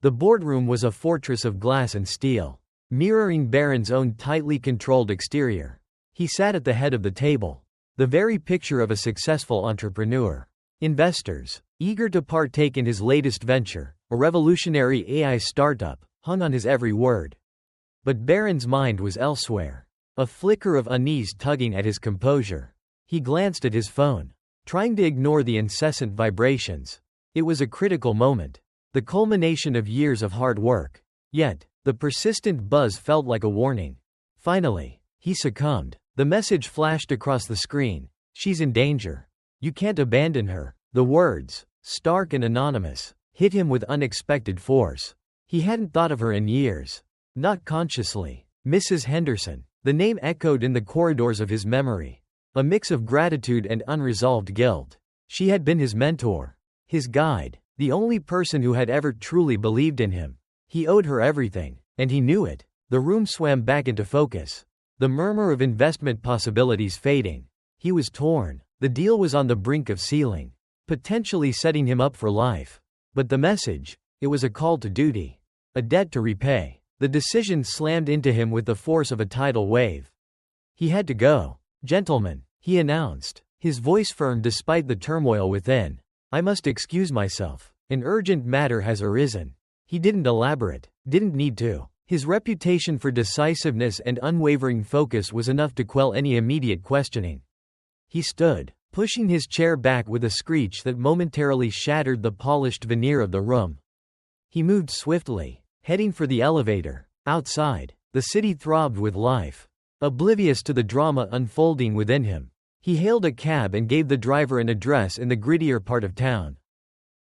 The boardroom was a fortress of glass and steel, mirroring Barron's own tightly controlled exterior. He sat at the head of the table, the very picture of a successful entrepreneur. Investors, eager to partake in his latest venture, a revolutionary AI startup, hung on his every word. But Barron's mind was elsewhere, a flicker of unease tugging at his composure. He glanced at his phone, trying to ignore the incessant vibrations. It was a critical moment, the culmination of years of hard work. Yet, the persistent buzz felt like a warning. Finally, he succumbed. The message flashed across the screen. She's in danger. You can't abandon her. The words, stark and anonymous, hit him with unexpected force. He hadn't thought of her in years. Not consciously. Mrs. Henderson. The name echoed in the corridors of his memory. A mix of gratitude and unresolved guilt. She had been his mentor, his guide, the only person who had ever truly believed in him. He owed her everything, and he knew it. The room swam back into focus, the murmur of investment possibilities fading. He was torn. The deal was on the brink of sealing, potentially setting him up for life. But the message, it was a call to duty, a debt to repay. The decision slammed into him with the force of a tidal wave. He had to go. Gentlemen, he announced, his voice firm despite the turmoil within. I must excuse myself. An urgent matter has arisen. He didn't elaborate, didn't need to. His reputation for decisiveness and unwavering focus was enough to quell any immediate questioning. He stood, pushing his chair back with a screech that momentarily shattered the polished veneer of the room. He moved swiftly, heading for the elevator. Outside, the city throbbed with life, oblivious to the drama unfolding within him. He hailed a cab and gave the driver an address in the grittier part of town,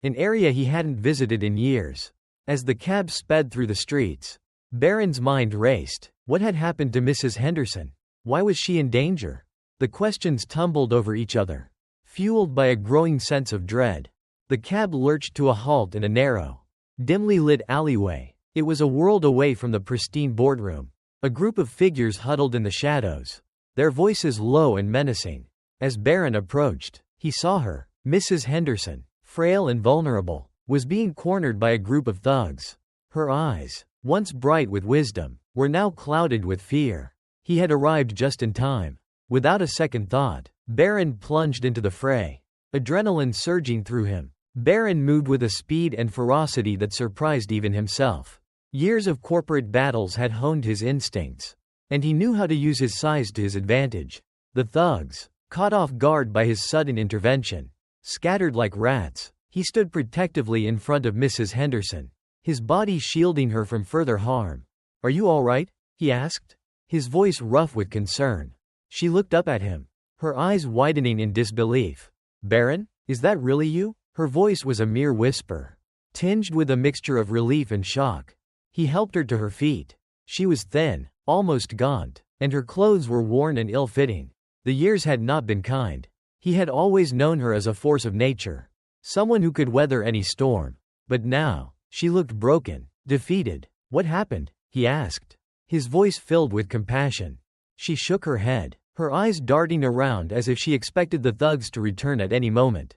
an area he hadn't visited in years. As the cab sped through the streets, Barron's mind raced. What had happened to Mrs. Henderson? Why was she in danger? The questions tumbled over each other, fueled by a growing sense of dread. The cab lurched to a halt in a narrow, dimly lit alleyway. It was a world away from the pristine boardroom. A group of figures huddled in the shadows, their voices low and menacing. As Barron approached, he saw her. Mrs. Henderson, frail and vulnerable, was being cornered by a group of thugs. Her eyes, once bright with wisdom, were now clouded with fear. He had arrived just in time. Without a second thought, Barron plunged into the fray, adrenaline surging through him. Barron moved with a speed and ferocity that surprised even himself. Years of corporate battles had honed his instincts, and he knew how to use his size to his advantage. The thugs, caught off guard by his sudden intervention, scattered like rats. He stood protectively in front of Mrs. Henderson, his body shielding her from further harm. "Are you all right?" he asked, his voice rough with concern. She looked up at him, her eyes widening in disbelief. "Barron, is that really you?" Her voice was a mere whisper, tinged with a mixture of relief and shock. He helped her to her feet. She was thin, almost gaunt, and her clothes were worn and ill-fitting. The years had not been kind. He had always known her as a force of nature, someone who could weather any storm. But now, she looked broken, defeated. "What happened?" he asked, his voice filled with compassion. She shook her head, her eyes darting around as if she expected the thugs to return at any moment.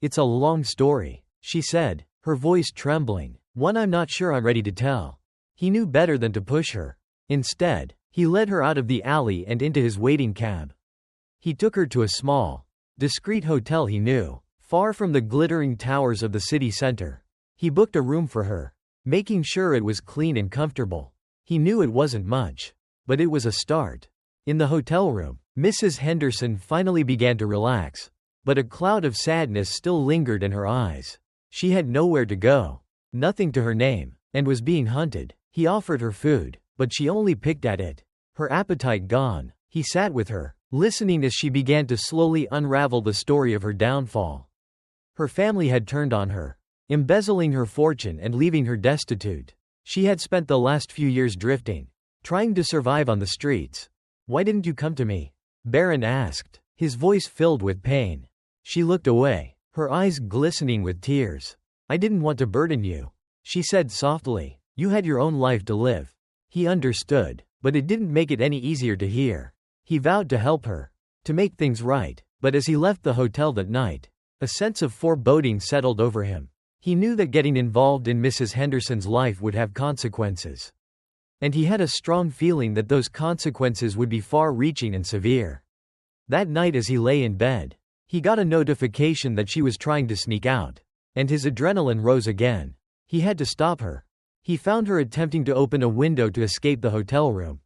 "It's a long story," she said, her voice trembling, "one I'm not sure I'm ready to tell." He knew better than to push her. Instead, he led her out of the alley and into his waiting cab. He took her to a small, discreet hotel he knew, far from the glittering towers of the city center. He booked a room for her, making sure it was clean and comfortable. He knew it wasn't much, but it was a start. In the hotel room, Mrs. Henderson finally began to relax, but a cloud of sadness still lingered in her eyes. She had nowhere to go, nothing to her name, and was being hunted. He offered her food, but she only picked at it. Her appetite gone, he sat with her, listening as she began to slowly unravel the story of her downfall. Her family had turned on her, embezzling her fortune and leaving her destitute. She had spent the last few years drifting, trying to survive on the streets. "Why didn't you come to me?" Barron asked, his voice filled with pain. She looked away, her eyes glistening with tears. "I didn't want to burden you," she said softly. "You had your own life to live." He understood, but it didn't make it any easier to hear. He vowed to help her, to make things right, but as he left the hotel that night, a sense of foreboding settled over him. He knew that getting involved in Mrs. Henderson's life would have consequences. And he had a strong feeling that those consequences would be far-reaching and severe. That night as he lay in bed, he got a notification that she was trying to sneak out. And his adrenaline rose again. He had to stop her. He found her attempting to open a window to escape the hotel room.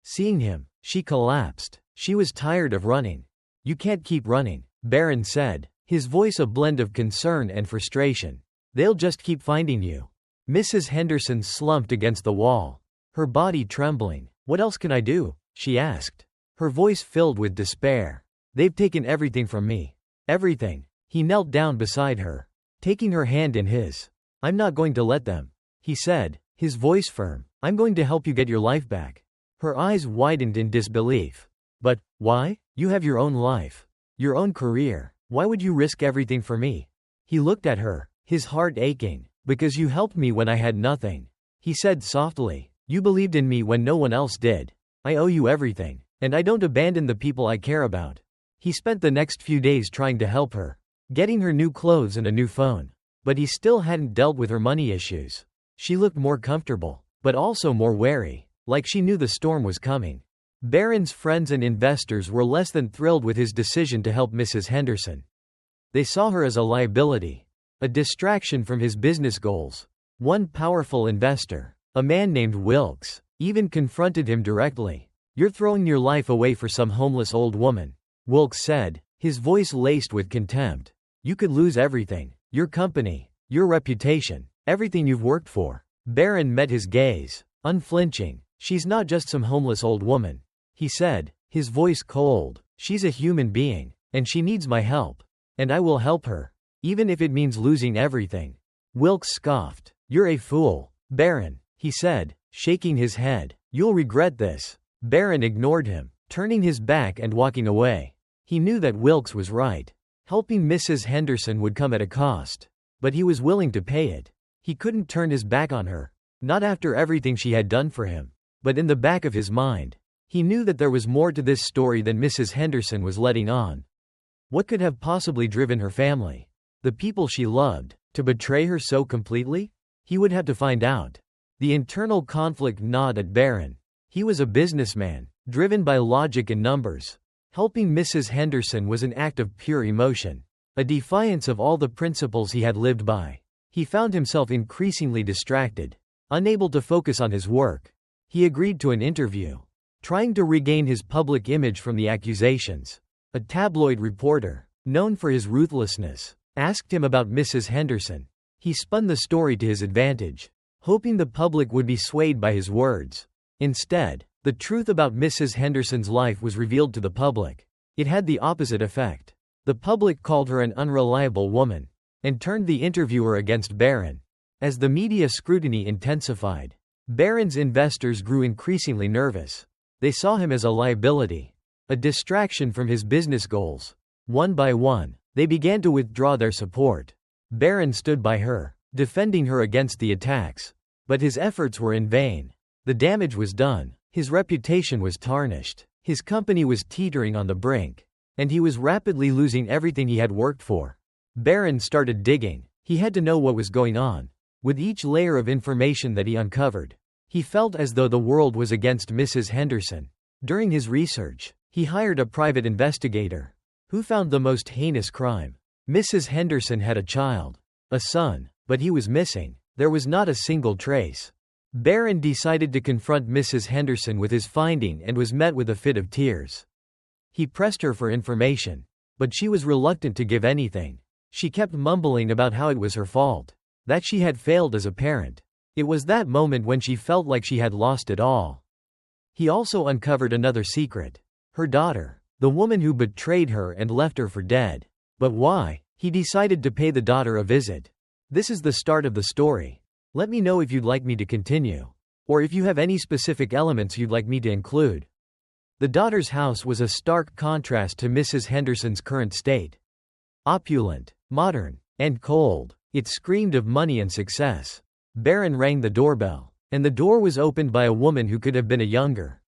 Seeing him, she collapsed. She was tired of running. "You can't keep running," Barron said, his voice a blend of concern and frustration. "They'll just keep finding you." Mrs. Henderson slumped against the wall, her body trembling. "What else can I do?" she asked, her voice filled with despair. "They've taken everything from me. Everything." He knelt down beside her, taking her hand in his. "I'm not going to let them," he said, his voice firm. "I'm going to help you get your life back." Her eyes widened in disbelief. "But, why? You have your own life. Your own career. Why would you risk everything for me?" He looked at her, his heart aching. "Because you helped me when I had nothing," he said softly. "You believed in me when no one else did. I owe you everything. And I don't abandon the people I care about." He spent the next few days trying to help her, getting her new clothes and a new phone. But he still hadn't dealt with her money issues. She looked more comfortable, but also more wary, like she knew the storm was coming. Barron's friends and investors were less than thrilled with his decision to help Mrs. Henderson. They saw her as a liability, a distraction from his business goals. One powerful investor, a man named Wilkes, even confronted him directly. "You're throwing your life away for some homeless old woman," Wilkes said, his voice laced with contempt. "You could lose everything. Your company, your reputation, everything you've worked for." Barron met his gaze, unflinching. "She's not just some homeless old woman," he said, his voice cold. "She's a human being, and she needs my help. And I will help her, even if it means losing everything." Wilkes scoffed. "You're a fool, Barron," he said, shaking his head. "You'll regret this." Barron ignored him, turning his back and walking away. He knew that Wilkes was right. Helping Mrs. Henderson would come at a cost. But he was willing to pay it. He couldn't turn his back on her, not after everything she had done for him. But in the back of his mind, he knew that there was more to this story than Mrs. Henderson was letting on. What could have possibly driven her family, the people she loved, to betray her so completely? He would have to find out. The internal conflict gnawed at Barron. He was a businessman, driven by logic and numbers. Helping Mrs. Henderson was an act of pure emotion, a defiance of all the principles he had lived by. He found himself increasingly distracted, unable to focus on his work. He agreed to an interview, trying to regain his public image from the accusations. A tabloid reporter, known for his ruthlessness, asked him about Mrs. Henderson. He spun the story to his advantage, hoping the public would be swayed by his words. Instead, the truth about Mrs. Henderson's life was revealed to the public. It had the opposite effect. The public called her an unreliable woman, and turned the interviewer against Barron. As the media scrutiny intensified, Barron's investors grew increasingly nervous. They saw him as a liability, a distraction from his business goals. One by one, they began to withdraw their support. Barron stood by her, defending her against the attacks. But his efforts were in vain. The damage was done. His reputation was tarnished. His company was teetering on the brink. And he was rapidly losing everything he had worked for. Barron started digging. He had to know what was going on. With each layer of information that he uncovered, he felt as though the world was against Mrs. Henderson. During his research, he hired a private investigator, who found the most heinous crime. Mrs. Henderson had a child, a son, but he was missing. There was not a single trace. Barron decided to confront Mrs. Henderson with his finding and was met with a fit of tears. He pressed her for information, but she was reluctant to give anything. She kept mumbling about how it was her fault, that she had failed as a parent. It was that moment when she felt like she had lost it all. He also uncovered another secret. Her daughter, the woman who betrayed her and left her for dead. But why? He decided to pay the daughter a visit. This is the start of the story. Let me know if you'd like me to continue, or if you have any specific elements you'd like me to include. The daughter's house was a stark contrast to Mrs. Henderson's current state. Opulent, modern, and cold, it screamed of money and success. Barron rang the doorbell, and the door was opened by a woman who could have been a younger,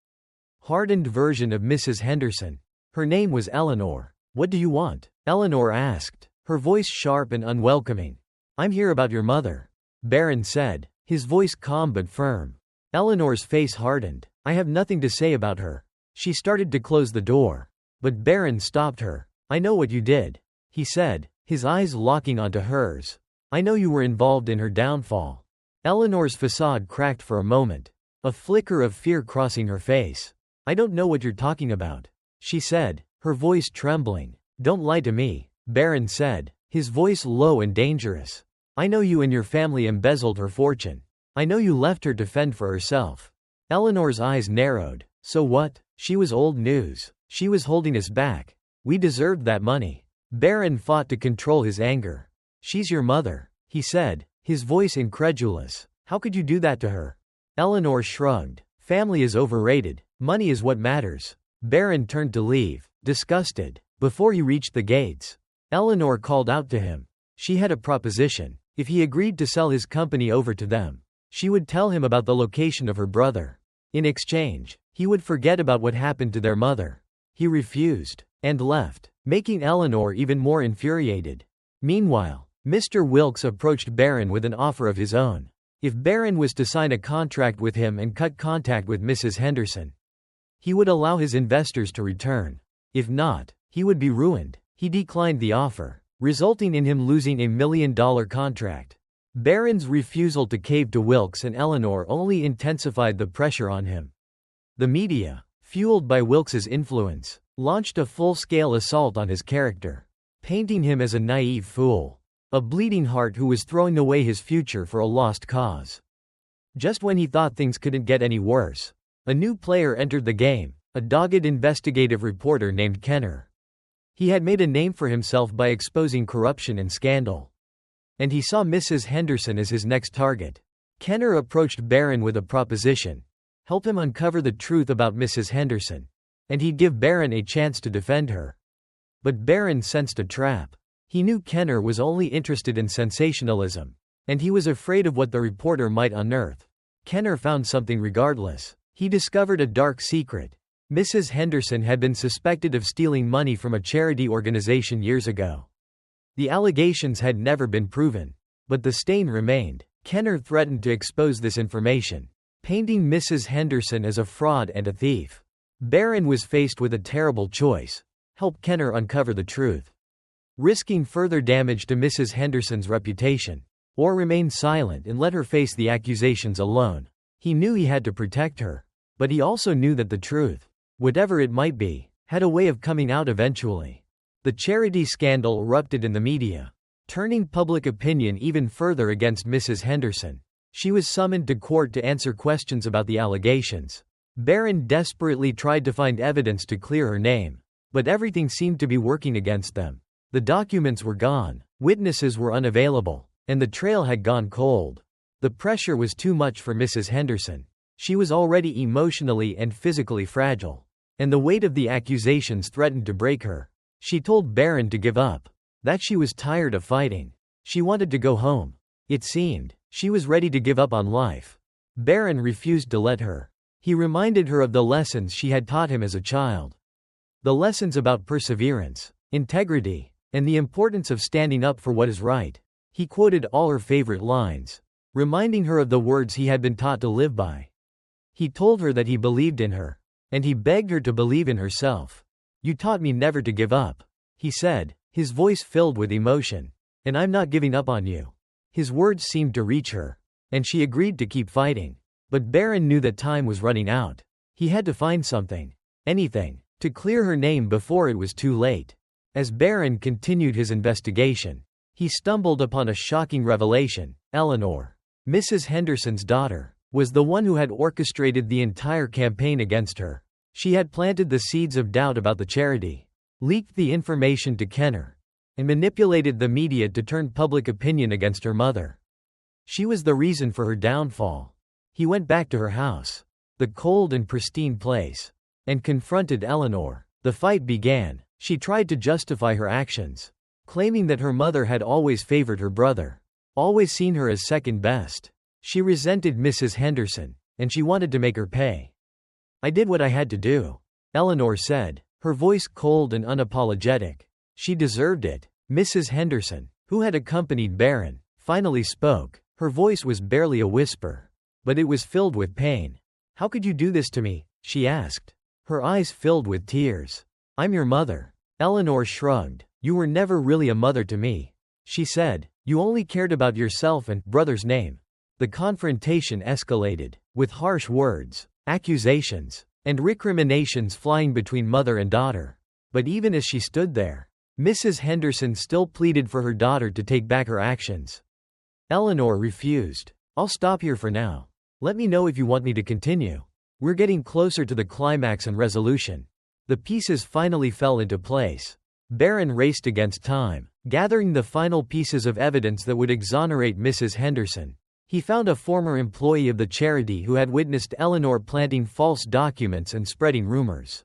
hardened version of Mrs. Henderson. Her name was Eleanor. "What do you want?" Eleanor asked, her voice sharp and unwelcoming. I'm here about your mother, Barron said, his voice calm but firm. Eleanor's face hardened. I have nothing to say about her. She started to close the door. But Barron stopped her. I know what you did, he said, his eyes locking onto hers. I know you were involved in her downfall. Eleanor's facade cracked for a moment, a flicker of fear crossing her face. I don't know what you're talking about, she said, her voice trembling. Don't lie to me, Barron said, his voice low and dangerous. I know you and your family embezzled her fortune. I know you left her to fend for herself. Eleanor's eyes narrowed. So what? She was old news. She was holding us back. We deserved that money. Barron fought to control his anger. She's your mother, he said, his voice incredulous. How could you do that to her? Eleanor shrugged. Family is overrated. Money is what matters. Barron turned to leave, disgusted. Before he reached the gates, Eleanor called out to him. She had a proposition. If he agreed to sell his company over to them, she would tell him about the location of her brother. In exchange, he would forget about what happened to their mother. He refused, and left, making Eleanor even more infuriated. Meanwhile, Mr. Wilkes approached Barron with an offer of his own. If Barron was to sign a contract with him and cut contact with Mrs. Henderson, he would allow his investors to return. If not, he would be ruined. He declined the offer, resulting in him losing a $1 million contract. Barron's refusal to cave to Wilkes and Eleanor only intensified the pressure on him. The media, fueled by Wilkes's influence, launched a full-scale assault on his character, painting him as a naive fool, a bleeding heart who was throwing away his future for a lost cause. Just when he thought things couldn't get any worse, a new player entered the game, a dogged investigative reporter named Kenner. He had made a name for himself by exposing corruption and scandal. And he saw Mrs. Henderson as his next target. Kenner approached Barron with a proposition. Help him uncover the truth about Mrs. Henderson, and he'd give Barron a chance to defend her. But Barron sensed a trap. He knew Kenner was only interested in sensationalism, and he was afraid of what the reporter might unearth. Kenner found something regardless. He discovered a dark secret. Mrs. Henderson had been suspected of stealing money from a charity organization years ago. The allegations had never been proven, but the stain remained. Kenner threatened to expose this information, painting Mrs. Henderson as a fraud and a thief. Barron was faced with a terrible choice: help Kenner uncover the truth, risking further damage to Mrs. Henderson's reputation, or remain silent and let her face the accusations alone. He knew he had to protect her, but he also knew that the truth, whatever it might be, had a way of coming out eventually. The charity scandal erupted in the media, turning public opinion even further against Mrs. Henderson. She was summoned to court to answer questions about the allegations. Barron desperately tried to find evidence to clear her name, but everything seemed to be working against them. The documents were gone, witnesses were unavailable, and the trail had gone cold. The pressure was too much for Mrs. Henderson. She was already emotionally and physically fragile, and the weight of the accusations threatened to break her. She told Barron to give up, that she was tired of fighting. She wanted to go home. It seemed she was ready to give up on life. Barron refused to let her. He reminded her of the lessons she had taught him as a child. The lessons about perseverance, integrity, and the importance of standing up for what is right. He quoted all her favorite lines, reminding her of the words he had been taught to live by. He told her that he believed in her, and he begged her to believe in herself. You taught me never to give up, he said, his voice filled with emotion. And I'm not giving up on you. His words seemed to reach her, and she agreed to keep fighting. But Barron knew that time was running out. He had to find something, anything, to clear her name before it was too late. As Barron continued his investigation, he stumbled upon a shocking revelation. Eleanor, Mrs. Henderson's daughter, was the one who had orchestrated the entire campaign against her. She had planted the seeds of doubt about the charity, leaked the information to Kenner, and manipulated the media to turn public opinion against her mother. She was the reason for her downfall. He went back to her house, the cold and pristine place, and confronted Eleanor. The fight began. She tried to justify her actions, claiming that her mother had always favored her brother, always seen her as second best. She resented Mrs. Henderson, and she wanted to make her pay. I did what I had to do, Eleanor said, her voice cold and unapologetic. She deserved it. Mrs. Henderson, who had accompanied Barron, finally spoke. Her voice was barely a whisper, but it was filled with pain. "How could you do this to me?" she asked. Her eyes filled with tears. "I'm your mother." Eleanor shrugged. "You were never really a mother to me," she said. "You only cared about yourself and brother's name." The confrontation escalated, with harsh words, accusations, and recriminations flying between mother and daughter. But even as she stood there, Mrs. Henderson still pleaded for her daughter to take back her actions. Eleanor refused. "I'll stop here for now. Let me know if you want me to continue. We're getting closer to the climax and resolution." The pieces finally fell into place. Barron raced against time, gathering the final pieces of evidence that would exonerate Mrs. Henderson. He found a former employee of the charity who had witnessed Eleanor planting false documents and spreading rumors.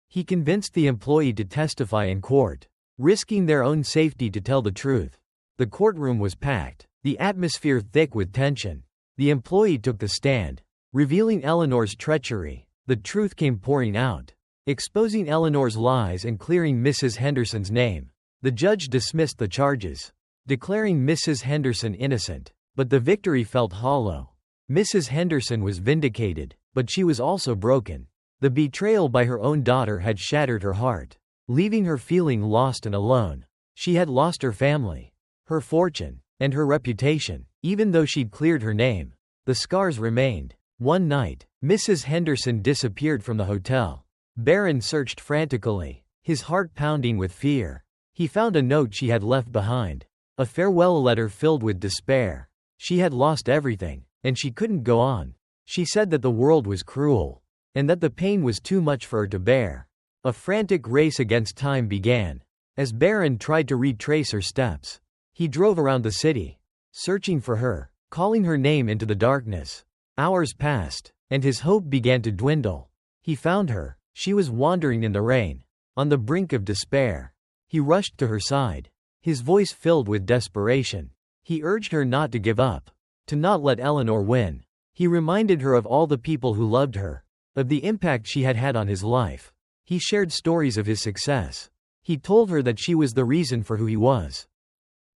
He convinced the employee to testify in court, risking their own safety to tell the truth. The courtroom was packed, the atmosphere thick with tension. The employee took the stand, revealing Eleanor's treachery. The truth came pouring out, exposing Eleanor's lies and clearing Mrs. Henderson's name. The judge dismissed the charges, declaring Mrs. Henderson innocent. But the victory felt hollow. Mrs. Henderson was vindicated, but she was also broken. The betrayal by her own daughter had shattered her heart, leaving her feeling lost and alone. She had lost her family, her fortune, and her reputation. Even though she'd cleared her name, the scars remained. One night, Mrs. Henderson disappeared from the hotel. Barron searched frantically, his heart pounding with fear. He found a note she had left behind, a farewell letter filled with despair. She had lost everything, and she couldn't go on. She said that the world was cruel, and that the pain was too much for her to bear. A frantic race against time began, as Barron tried to retrace her steps. He drove around the city, searching for her, calling her name into the darkness. Hours passed, and his hope began to dwindle. He found her. She was wandering in the rain, on the brink of despair. He rushed to her side, his voice filled with desperation. He urged her not to give up, to not let Eleanor win. He reminded her of all the people who loved her, of the impact she had had on his life. He shared stories of his success. He told her that she was the reason for who he was.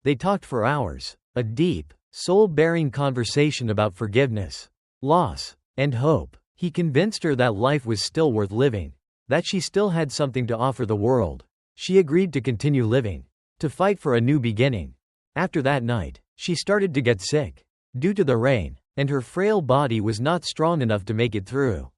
They talked for hours, a deep, soul-bearing conversation about forgiveness, loss, and hope. He convinced her that life was still worth living, that she still had something to offer the world. She agreed to continue living, to fight for a new beginning. After that night, she started to get sick, due to the rain, and her frail body was not strong enough to make it through.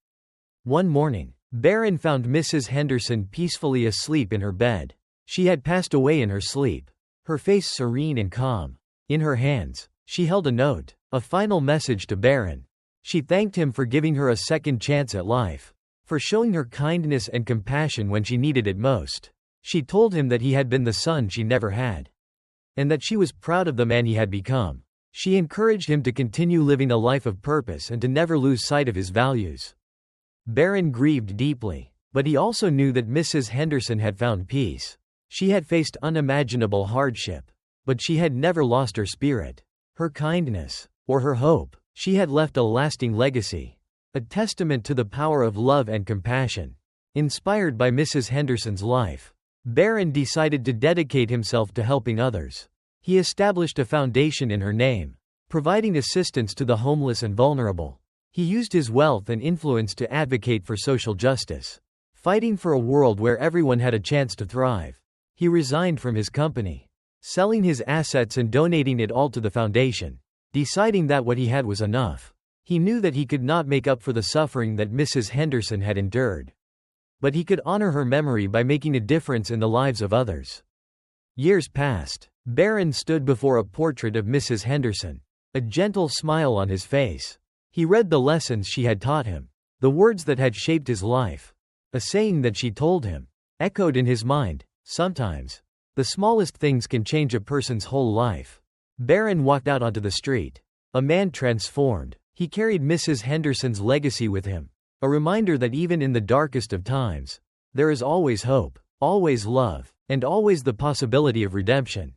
One morning, Barron found Mrs. Henderson peacefully asleep in her bed. She had passed away in her sleep, her face serene and calm. In her hands, she held a note, a final message to Barron. She thanked him for giving her a second chance at life, for showing her kindness and compassion when she needed it most. She told him that he had been the son she never had, and that she was proud of the man he had become. She encouraged him to continue living a life of purpose and to never lose sight of his values. Barron grieved deeply, but he also knew that Mrs. Henderson had found peace. She had faced unimaginable hardship, but she had never lost her spirit, her kindness, or her hope. She had left a lasting legacy, a testament to the power of love and compassion. Inspired by Mrs. Henderson's life, Barron decided to dedicate himself to helping others. He established a foundation in her name, providing assistance to the homeless and vulnerable. He used his wealth and influence to advocate for social justice, fighting for a world where everyone had a chance to thrive. He resigned from his company, selling his assets and donating it all to the foundation, deciding that what he had was enough. He knew that he could not make up for the suffering that Mrs. Henderson had endured, but he could honor her memory by making a difference in the lives of others. Years passed. Barron stood before a portrait of Mrs. Henderson, a gentle smile on his face. He read the lessons she had taught him, the words that had shaped his life. A saying that she told him echoed in his mind. Sometimes, the smallest things can change a person's whole life. Barron walked out onto the street, a man transformed. He carried Mrs. Henderson's legacy with him, a reminder that even in the darkest of times, there is always hope, always love, and always the possibility of redemption.